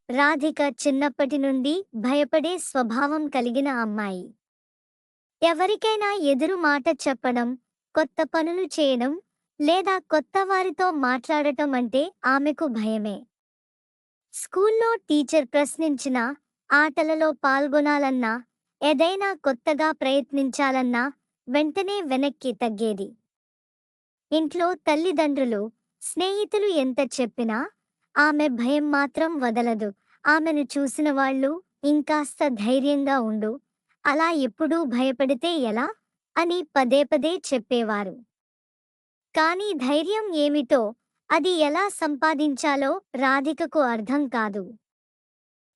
రాధిక చిన్నప్పటి నుండి భయపడే స్వభావం కలిగిన అమ్మాయి. ఎవరికైనా ఎదురు మాట చెప్పడం, కొత్త పనులు చేయడం, లేదా కొత్త వారితో మాట్లాడటం అంటే ఆమెకు భయమే. స్కూల్లో టీచర్ ప్రశ్నించినా, ఆటలలో పాల్గొనాలన్నా, ఏదైనా కొత్తగా ప్రయత్నించాలన్నా వెంటనే వెనక్కి తగ్గేది. ఇంట్లో తల్లిదండ్రులు, స్నేహితులు ఎంత చెప్పినా ఆమె భయం మాత్రం వదలదు. ఆమెను చూసిన వాళ్ళు ఇంకాస్త ధైర్యంగా ఉండు, అలా ఎప్పుడూ భయపడితే ఎలా అని పదే పదే చెప్పేవారు. కానీ ధైర్యం ఏమిటో, అది ఎలా సంపాదించాలో రాధికకు అర్థం కాదు.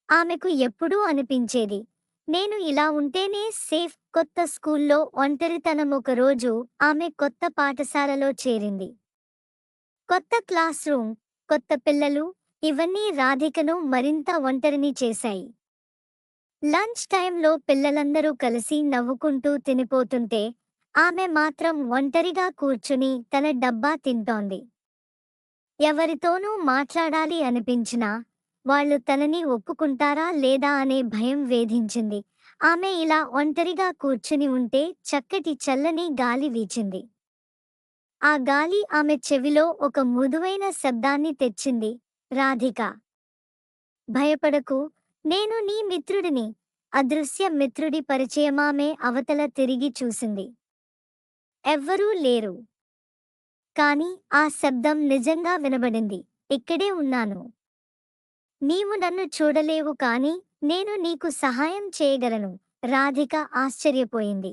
ఆమెకు ఎప్పుడూ అనిపించేది, నేను ఇలా ఉంటేనే సేఫ్. కొత్త స్కూల్లో ఒంటరితనం. ఒకరోజు ఆమె కొత్త పాఠశాలలో చేరింది. కొత్త క్లాస్ రూమ్, కొత్త పిల్లలు, ఇవన్నీ రాధికను మరింత ఒంటరిని చేశాయి. లంచ్ టైంలో పిల్లలందరూ కలిసి నవ్వుకుంటూ తినిపోతుంటే ఆమె మాత్రం ఒంటరిగా కూర్చుని తన డబ్బా తింటోంది. ఎవరితోనూ మాట్లాడాలి అనిపించినా వాళ్ళు తనని ఒప్పుకుంటారా లేదా అనే భయం వేధించింది. ఆమె ఇలా ఒంటరిగా కూర్చుని ఉంటే చక్కటి చల్లని గాలి వీచింది. ఆ గాలి ఆమె చెవిలో ఒక మృదువైన శబ్దాన్ని తెచ్చింది. రాధిక, భయపడకు, నేను నీ మిత్రుడిని. అదృశ్య మిత్రుడి పరిచయమామె అవతల తిరిగి చూసింది. ఎవ్వరూ లేరు. కాని ఆ శబ్దం నిజంగా వినబడింది. ఇక్కడే ఉన్నాను. నీవు నన్ను చూడలేవు కాని నేను నీకు సహాయం చేయగలను. రాధిక ఆశ్చర్యపోయింది.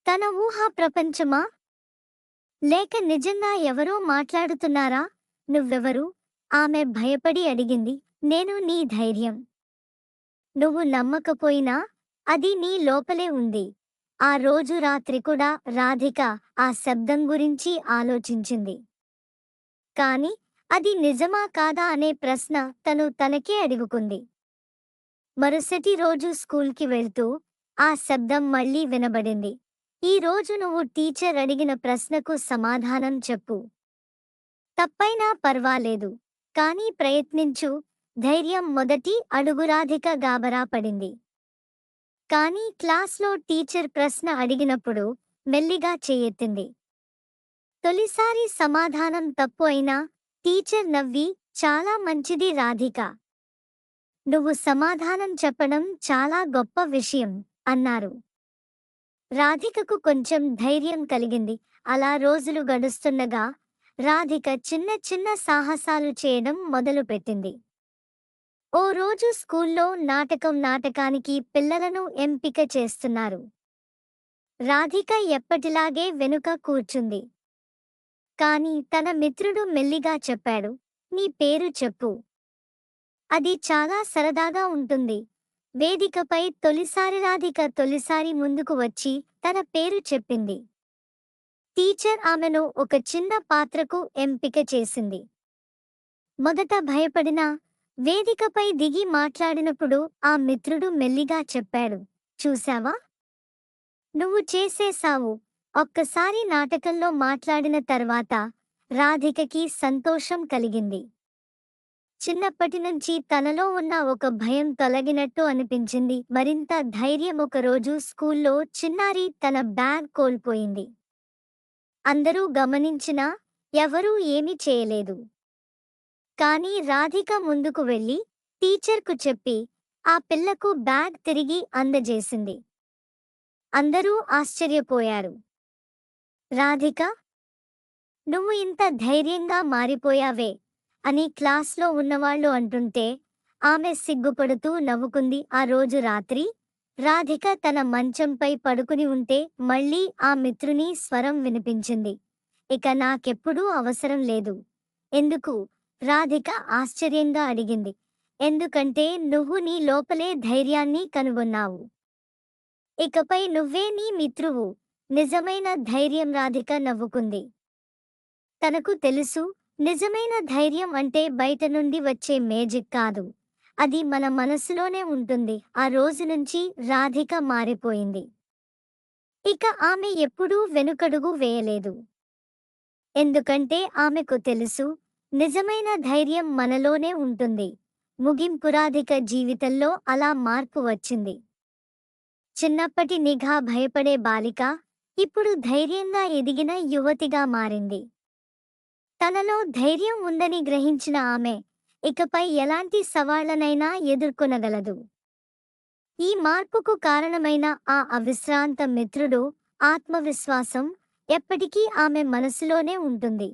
తన ఊహా ప్రపంచమా? లేక నిజంగా ఎవరో మాట్లాడుతున్నారా? నువ్వెవరు? ఆమె భయపడి అడిగింది. నేను నీ ధైర్యం. నువ్వు నమ్మకపోయినా అది నీ లోపలే ఉంది. ఆ రోజు రాత్రి కూడా రాధిక ఆ శబ్దం గురించి ఆలోచించింది. కాని అది నిజమా కాదా అనే ప్రశ్న తను తనకే అడుగుకుంది. మరుసటి రోజు స్కూల్కి వెళ్తూ ఆ శబ్దం మళ్ళీ వినబడింది. ఈ రోజు నువ్వు టీచర్ అడిగిన ప్రశ్నకు సమాధానం చెప్పు. తప్పైనా పర్వాలేదు, కానీ ప్రయత్నించు. ధైర్యం మొదటి అడుగు. రాధిక గాబరా పడింది. కానీ క్లాస్లో టీచర్ ప్రశ్న అడిగినప్పుడు మెల్లిగా చేయెత్తింది. తొలిసారి సమాధానం తప్పు అయినా టీచర్ నవ్వి, చాలా మంచిది రాధిక. నువ్వు సమాధానం చెప్పడం చాలా గొప్ప విషయం అన్నారు. రాధికకు కొంచెం ధైర్యం కలిగింది. అలా రోజులు గడుస్తుండగా రాధిక చిన్న చిన్న సాహసాలు చేయడం మొదలుపెట్టింది. ఓ రోజు స్కూల్లో నాటకానికి పిల్లలను ఎంపిక చేస్తున్నారు. రాధిక ఎప్పటిలాగే వెనుక కూర్చుంది. కాని తన మిత్రుడు మెల్లిగా చెప్పాడు, నీ పేరు చెప్పు. అది చాలా సరదాగా ఉంటుంది. వేదికపై తొలిసారి రాధిక తొలిసారి ముందుకు వచ్చి తన పేరు చెప్పింది. టీచర్ ఆమెను ఒక చిన్న పాత్రకు ఎంపిక చేసింది. మొదట భయపడినా వేదికపై దిగి మాట్లాడినప్పుడు ఆ మిత్రుడు మెల్లిగా చెప్పాడు, చూశావా, నువ్వు చేసేశావు. ఒక్కసారి నాటకంలో మాట్లాడిన తర్వాత రాధికకి సంతోషం కలిగింది. చిన్నప్పటినుంచి తనలో ఉన్న ఒక భయం తొలగినట్టు అనిపించింది. మరింత ధైర్యం. ఒకరోజు స్కూల్లో చిన్నారి తన బ్యాగ్ కోల్పోయింది. అందరూ గమనించినా ఎవరూ ఏమీ చేయలేదు. కానీ రాధిక ముందుకు వెళ్ళి టీచర్కు చెప్పి ఆ పిల్లకు బ్యాగ్ తిరిగి అందజేసింది. అందరూ ఆశ్చర్యపోయారు. రాధిక, నువ్వు ఇంత ధైర్యంగా మారిపోయావే అని క్లాస్లో ఉన్నవాళ్లు అంటుంటే ఆమె సిగ్గుపడుతూ నవ్వుకుంది. ఆ రోజు రాత్రి రాధిక తన మంచంపై పడుకుని ఉంటే మళ్ళీ ఆ మిత్రుని స్వరం వినిపించింది. ఇక నాకెప్పుడూ అవసరం లేదు. ఎందుకు? రాధిక ఆశ్చర్యంగా అడిగింది. ఎందుకంటే నువ్వు నీ లోపలే ధైర్యాన్ని కనుగొన్నావు. ఇకపై నువ్వే నీ మిత్రువు. నిజమైన ధైర్యం. రాధిక నవ్వుకుంది. తనకు తెలుసు, నిజమైన ధైర్యం అంటే బయట నుండి వచ్చే మేజిక్ కాదు, అది మన మనసులోనే ఉంటుంది. ఆ రోజు నుంచి రాధిక మారిపోయింది. ఇక ఆమె ఎప్పుడూ వెనుకడుగు వేయలేదు. ఎందుకంటే ఆమెకు తెలుసు, నిజమైన ధైర్యం మనలోనే ఉంటుంది. ముగింపురాధిక జీవితంలో అలా మార్పు వచ్చింది. చిన్నప్పటి నిఘా భయపడే బాలిక ఇప్పుడు ధైర్యంగా ఎదిగిన యువతిగా మారింది. తనలో ధైర్యం ఉందని గ్రహించిన ఆమె ఇకపై ఎలాంటి సవాళ్లనైనా ఎదుర్కొనగలదు. ఈ మార్పుకు కారణమైన ఆ అవిశ్రాంత మిత్రుడు ఆత్మవిశ్వాసం ఎప్పటికీ ఆమె మనసులోనే ఉంటుంది.